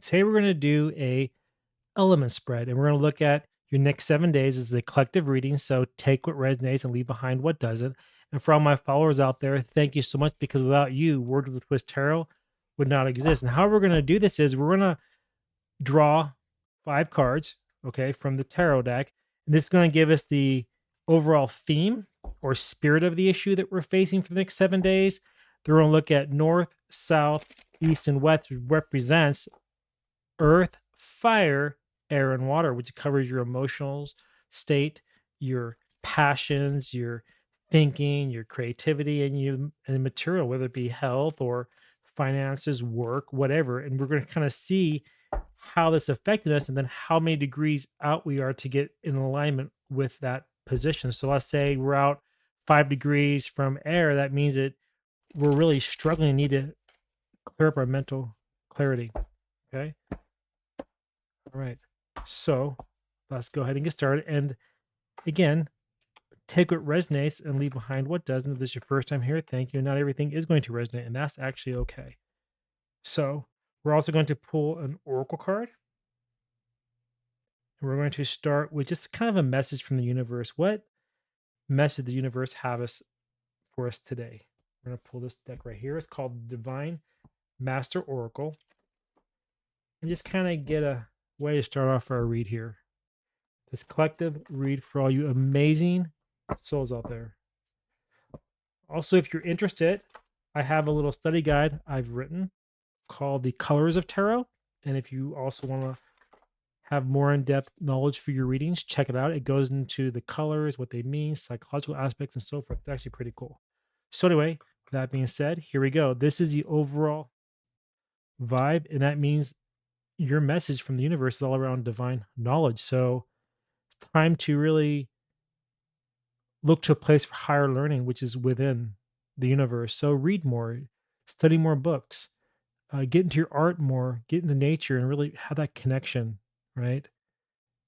Today we're going to do a element spread, and we're going to look at your next 7 days as a collective reading. So take what resonates and leave behind what doesn't. And for all my followers out there, thank you so much because without you, Word with Twist Tarot would not exist. And how we're going to do this is we're going to draw 5 cards, okay, from the tarot deck. And this is going to give us the overall theme or spirit of the issue that we're facing for the next 7 days. They're going to look at north, south, east, and west, which represents earth, fire, air, and water, which covers your emotional state, your passions, your thinking, your creativity, and material, whether it be health or finances, work, whatever. And we're going to kind of see how this affected us and then how many degrees out we are to get in alignment with that position. So let's say we're out 5 degrees from air. That means that we're really struggling and need to clear up our mental clarity. Okay. All right. So let's go ahead and get started. And again, take what resonates and leave behind what doesn't. If this is your first time here, thank you. Not everything is going to resonate, and that's actually okay. So we're also going to pull an oracle card. And we're going to start with just kind of a message from the universe. What message the universe have us for us today? We're going to pull this deck right here. It's called Divine Master Oracle. And just kind of get a way to start off our read here. This collective read for all you amazing souls out there. Also, if you're interested, I have a little study guide I've written called The Colors of Tarot. And if you also want to have more in-depth knowledge for your readings, check it out. It goes into the colors, what they mean, psychological aspects, and so forth. It's actually pretty cool. So anyway, that being said, here we go. This is the overall vibe, and that means your message from the universe is all around divine knowledge. So it's time to really look to a place for higher learning, which is within the universe. So read more, study more books, get into your art more, get into nature, and really have that connection, right?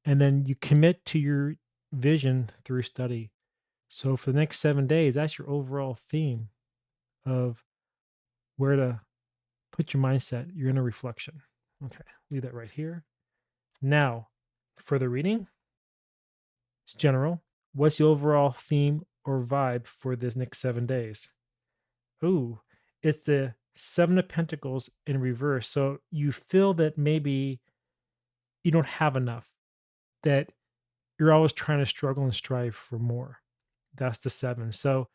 And then you commit to your vision through study. So for the next 7 days, that's your overall theme of where to put your mindset, your inner reflection. Okay, leave that right here. Now, for the reading, it's general. What's the overall theme or vibe for this next 7 days? Ooh, it's the Seven of Pentacles in reverse. So you feel that maybe you don't have enough, that you're always trying to struggle and strive for more. That's the seven. So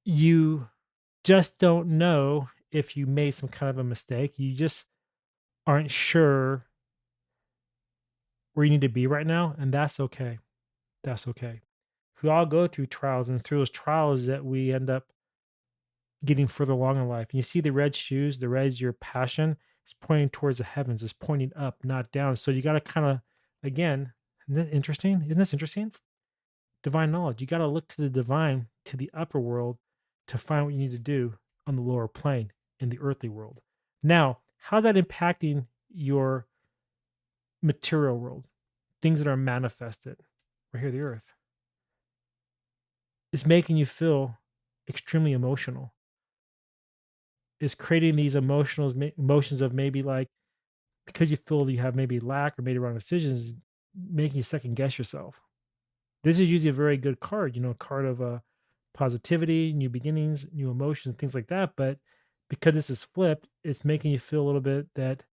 you just don't know if you made some kind of a mistake. You just aren't sure where you need to be right now. And that's okay. That's okay. We all go through trials, and through those trials that we end up getting further along in life. And you see the red shoes, the red is your passion. It's pointing towards the heavens, it's pointing up, not down. So you got to kind of, again, isn't that interesting? Isn't this interesting? Divine knowledge. You got to look to the divine, to the upper world to find what you need to do on the lower plane in the earthly world. Now, how's that impacting your material world? Things that are manifested right here, the earth. It's making you feel extremely emotional. It's creating these emotions of maybe like because you feel you have maybe lack or made the wrong decisions, making you second guess yourself. This is usually a very good card, a card of positivity, new beginnings, new emotions, things like that. But because this is flipped, it's making you feel a little bit that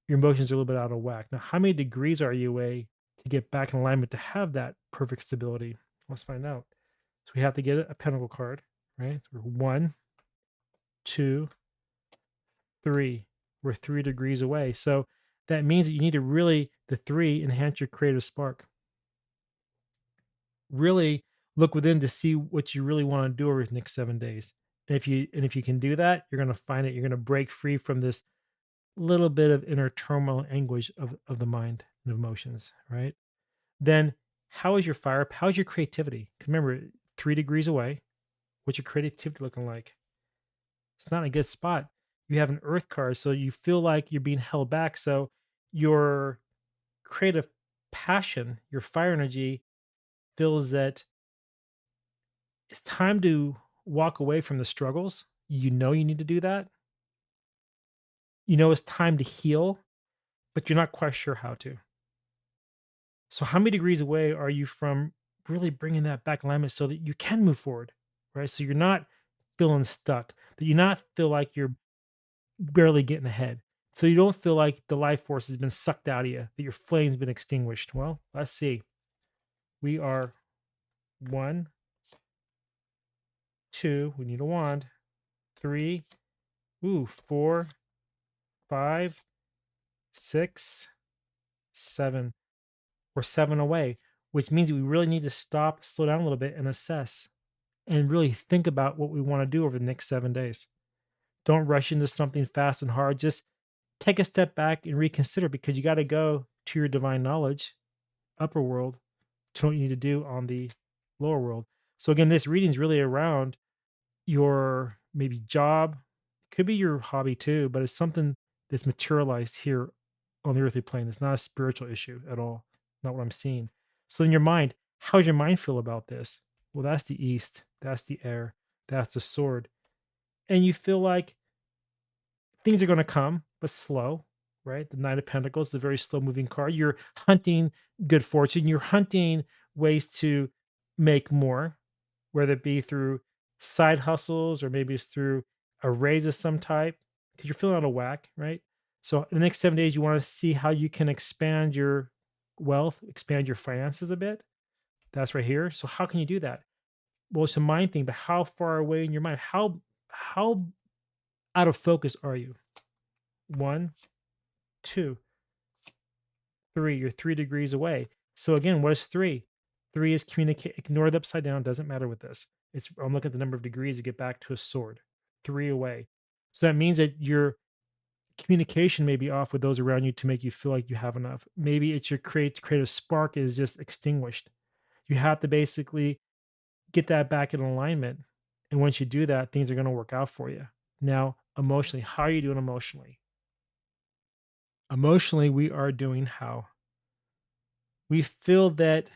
your emotions are a little bit out of whack. Now, how many degrees are you away to get back in alignment to have that perfect stability? Let's find out. So we have to get a pentacle card, right? So we're 1, 2, 3. We're 3 degrees away. So that means that you need to really, the three, enhance your creative spark. Really look within to see what you really want to do over the next 7 days. And if you can do that, you're going to find it. You're going to break free from this little bit of inner turmoil and anguish of the mind and emotions, right? Then how is your fire? How's your creativity? Because remember, 3 degrees away, what's your creativity looking like? It's not a good spot. You have an earth card, so you feel like you're being held back. So your creative passion, your fire energy feels that it's time to walk away from the struggles. You know you need to do that. You know it's time to heal. but you're not quite sure how to. So how many degrees away are you from really bringing that back alignment so that you can move forward, right? So you're not feeling stuck, that you not feel like you're barely getting ahead. So you don't feel like the life force has been sucked out of you, that your flame's been extinguished. Well, let's see. We are one, two, we need a wand, three, ooh, four, five, six, seven. We're seven away, which means we really need to stop, slow down a little bit, and assess and really think about what we want to do over the next 7 days. Don't rush into something fast and hard. Just take a step back and reconsider because you got to go to your divine knowledge, upper world, to what you need to do on the lower world. So, again, this reading is really around your maybe job, could be your hobby too, but it's something that's materialized here on the earthly plane. It's not a spiritual issue at all, not what I'm seeing. So, in your mind, how does your mind feel about this? Well, that's the east, that's the air, that's the sword. And you feel like things are going to come, but slow, right? The Knight of Pentacles, the very slow moving card. You're hunting good fortune. You're hunting ways to make more, whether it be through side hustles or maybe it's through a raise of some type, because you're feeling out of whack, right? So, in the next 7 days, you want to see how you can expand your wealth, expand your finances a bit. That's right here. So, how can you do that? Well, it's a mind thing, but how far away in your mind? How out of focus are you? One, two, three. You're 3 degrees away. So again, what is three? Three is communicate. Ignore the upside down. Doesn't matter with this. It's I'm looking at the number of degrees to get back to a sword. Three away. So that means that your communication may be off with those around you to make you feel like you have enough. Maybe it's your creative spark is just extinguished. You have to basically get that back in alignment. And once you do that, things are going to work out for you. Now, emotionally, how are you doing emotionally? Emotionally, we are doing how? We feel that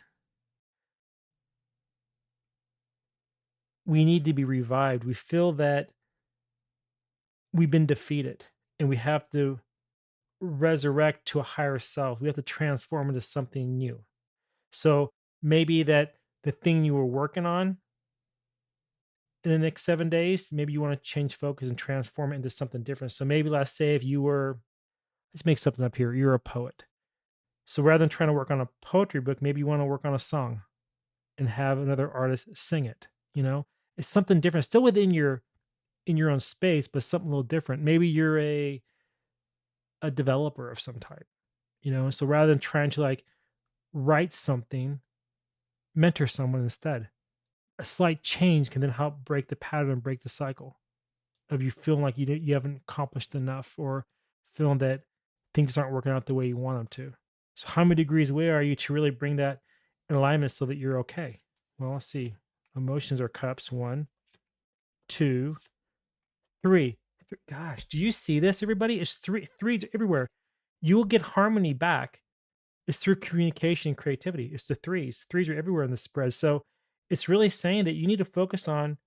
we need to be revived. We feel that we've been defeated and we have to resurrect to a higher self. We have to transform into something new. So maybe that the thing you were working on in the next 7 days, maybe you want to change focus and transform it into something different. So maybe let's say if you were, let's make something up here, you're a poet. So rather than trying to work on a poetry book, maybe you want to work on a song and have another artist sing it. You know, it's something different, still within your in your own space, but something a little different. Maybe you're a developer of some type, you know. So rather than trying to like write something, mentor someone instead. A slight change can then help break the pattern, break the cycle of you feeling like you haven't accomplished enough or feeling that things aren't working out the way you want them to. So how many degrees away are you to really bring that in alignment so that you're okay? Well, let's see. Emotions are cups. One, two, three. Gosh, do you see this, everybody? It's three. Threes everywhere. You will get harmony back. It's through communication and creativity. It's the threes. Threes are everywhere in the spread. So it's really saying that you need to focus on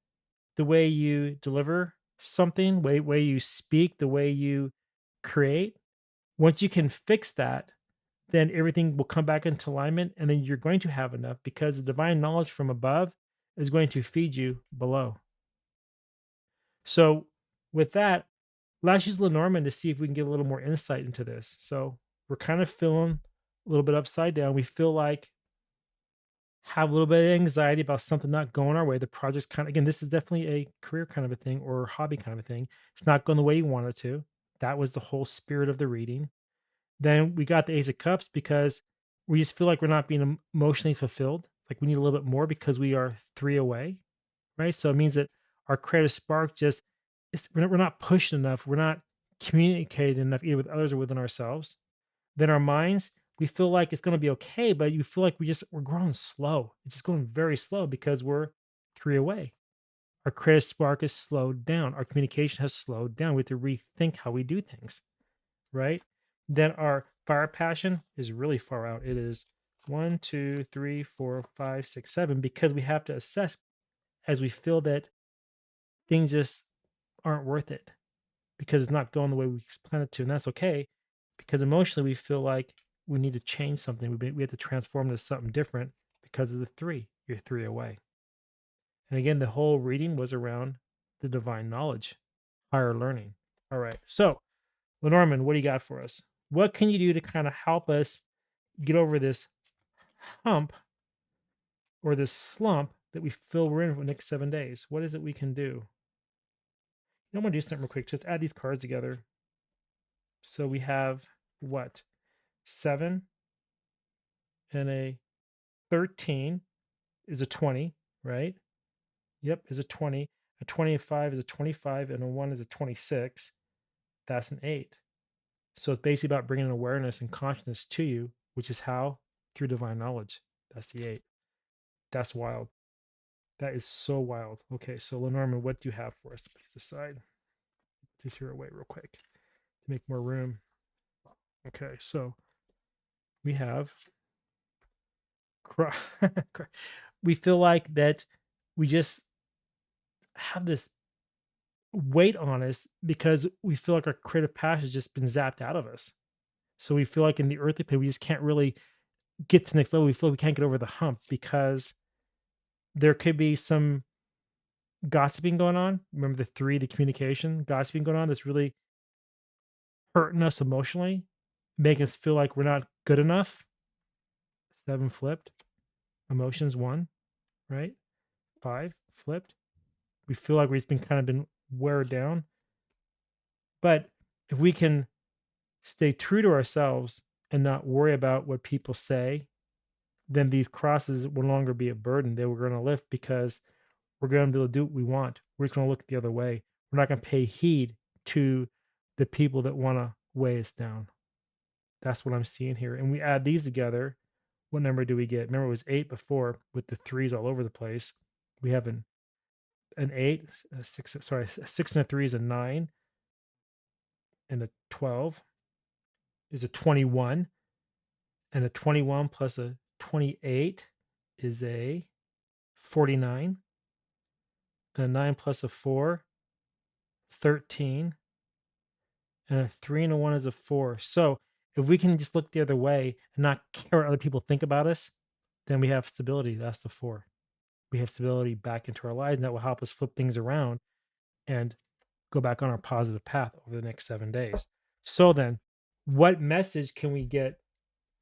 the way you deliver something, way you speak, the way you create. Once you can fix that, then everything will come back into alignment, and then you're going to have enough because the divine knowledge from above is going to feed you below. So, with that, let's use Lenormand to see if we can get a little more insight into this. So, we're kind of feeling a little bit upside down. We feel like have a little bit of anxiety about something not going our way. The project's kind of, again, this is definitely a career kind of a thing or hobby kind of a thing. It's not going the way you want it to. That was the whole spirit of the reading. Then we got the Ace of Cups because we just feel like we're not being emotionally fulfilled. Like we need a little bit more because we are three away, right? So it means that our creative spark just, we're not pushing enough. We're not communicating enough either with others or within ourselves. Then our minds, we feel like it's going to be okay, but you feel like we're growing slow. It's just going very slow because we're three away. Our creative spark is slowed down. Our communication has slowed down. We have to rethink how we do things, right? Then our fire passion is really far out. It is one, two, three, four, five, six, seven, because we have to assess as we feel that things just aren't worth it because it's not going the way we planned it to. And that's okay because emotionally we feel like we need to change something. We have to transform into something different because of the three. You're three away. And again, the whole reading was around the divine knowledge, higher learning. All right. So, Lenormand, what do you got for us? What can you do to kind of help us get over this hump or this slump that we feel we're in for the next 7 days? What is it we can do? I'm going to do something real quick. Just add these cards together. So we have what? 7 and a 13 is a 20, right? Yep, is a 20. A 25 is a 25, and a 1 is a 26. That's an 8. So it's basically about bringing awareness and consciousness to you, which is how? Through divine knowledge. That's the 8. That's wild. That is so wild. Okay, so Lenormand, what do you have for us? Put this aside. Put this here away real quick to make more room. Okay, so we have we feel like that we just have this weight on us because we feel like our creative passion has just been zapped out of us. So we feel like in the earthly plane, we just can't really get to the next level. We feel like we can't get over the hump because there could be some gossiping going on. Remember the three, the communication, gossiping going on that's really hurting us emotionally, making us feel like we're not good enough. 7 flipped. Emotions 1, right? 5 flipped. We feel like we've been kind of been wear down. But if we can stay true to ourselves and not worry about what people say, then these crosses will no longer be a burden. They were going to lift because we're going to be able to do what we want. We're just going to look the other way. We're not going to pay heed to the people that want to weigh us down. That's what I'm seeing here. And we add these together. What number do we get? Remember, it was 8 before with the threes all over the place. We have an 8, a 6, sorry, a 6 and a 3 is a 9, and a 12 is a 21, and a 21 plus a 28 is a 49, and a 9 plus a 4, 13, and a 3 and a 1 is a 4. So if we can just look the other way and not care what other people think about us, then we have stability. That's the 4. We have stability back into our lives, and that will help us flip things around and go back on our positive path over the next 7 days. So then, what message can we get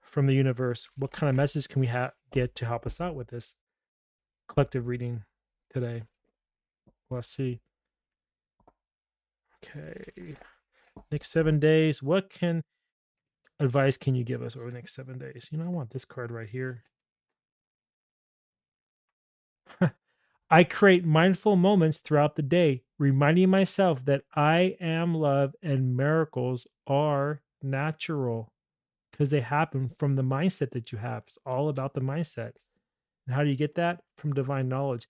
from the universe? What kind of message can we get to help us out with this collective reading today? Let's see. Okay. Next 7 days. What can advice can you give us over the next 7 days? I want this card right here. I create mindful moments throughout the day, reminding myself that I am love and miracles are natural because they happen from the mindset that you have. It's all about the mindset. And how do you get that? From divine knowledge.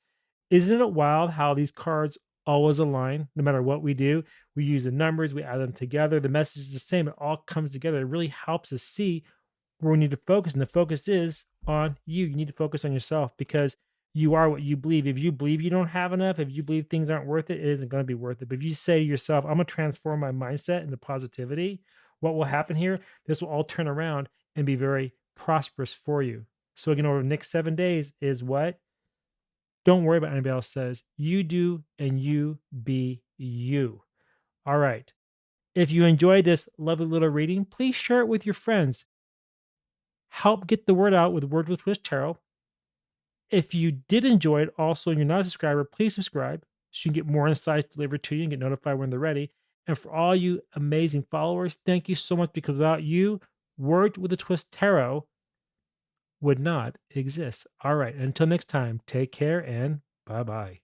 Isn't it wild how these cards always align no matter what we do? We use the numbers, we add them together. The message is the same. It all comes together. It really helps us see where we need to focus. And the focus is on you. You need to focus on yourself because you are what you believe. If you believe you don't have enough, if you believe things aren't worth it, it isn't going to be worth it. But if you say to yourself, I'm going to transform my mindset into positivity, what will happen here? This will all turn around and be very prosperous for you. So, again, over the next 7 days is what? Don't worry about anybody else says. You do and you be you. All right. If you enjoyed this lovely little reading, please share it with your friends. Help get the word out with Word with Twist Tarot. If you did enjoy it, also, and you're not a subscriber, please subscribe so you can get more insights delivered to you and get notified when they're ready. And for all you amazing followers, thank you so much because without you, Word with a Twist Tarot would not exist. All right. Until next time, take care and bye bye.